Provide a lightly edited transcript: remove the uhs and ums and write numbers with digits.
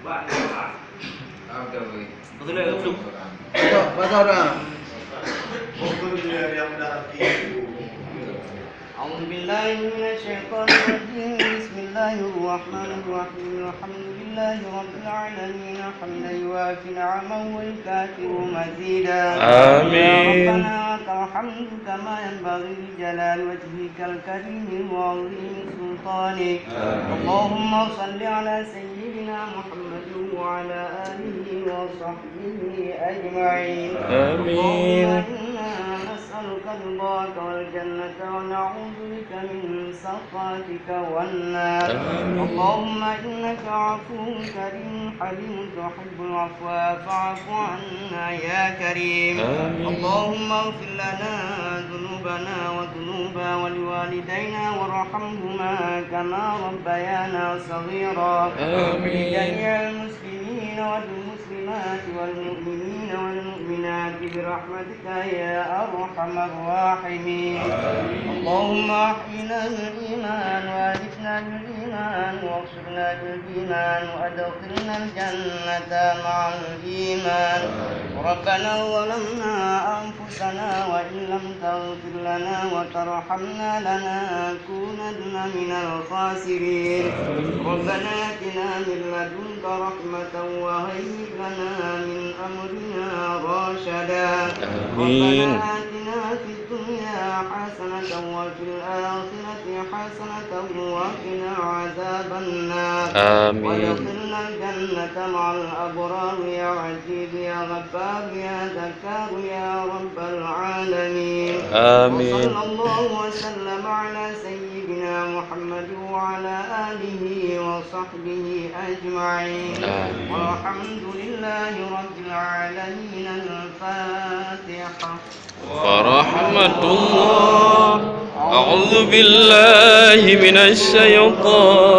Baca doa. أعوذ بالله من الشيطان الرجيم. بسم الله الرحمن الرحيم. الحمد لله رب العالمين حمدا يوافي نعمه ويكافئ مزيدا. آمين. يا ربنا لك الحمد كما ينبغي لجلال وجهك الكريم وعظيم سلطانك. اللهم صل على سيدنا محمد وعلى آله وصحبه أجمعين. آمين. اللهم إنا نسألك رضاك والجنة ونعوذ بك من سخطك والنار. اللهم إنك عفو كريم حليم تحب العفو فاعف عنا يا كريم. اللهم اغفر لنا ذنوبنا وذنوب ولوالدينا وارحمهما كما ربيانا صغيرا. ولجميع المسلمين والمسلمات والمؤمنين والمؤمنات برحمتك يا أرحم الراحمين. اللهم أحينا بالإيمان وألفنا بالإيمان واغفرنا بالإيمان وأدخلنا الجنة مع الإيمان. ربنا ظلمنا أنفسنا وإن لم تغفر لنا وترحمنا لنكونن من الخاسرين. ربنا آتنا من لدنك رحمة وهيئ لنا من أمرنا رشدا. ربنا آتنا في الدنيا حسنة وفي الآخرة حسنة وقنا عذاب النار. وادخلنا الجنة مع الأبرار يا عزيز يا غفار يا ذكار يا رب العالمين. وصلى الله وسلم على سيدنا محمد وعلى آله وصحبه أجمعين. والحمد لله رب العالمين. الفاتحة. ورحمة الله. أعوذ بالله من الشيطان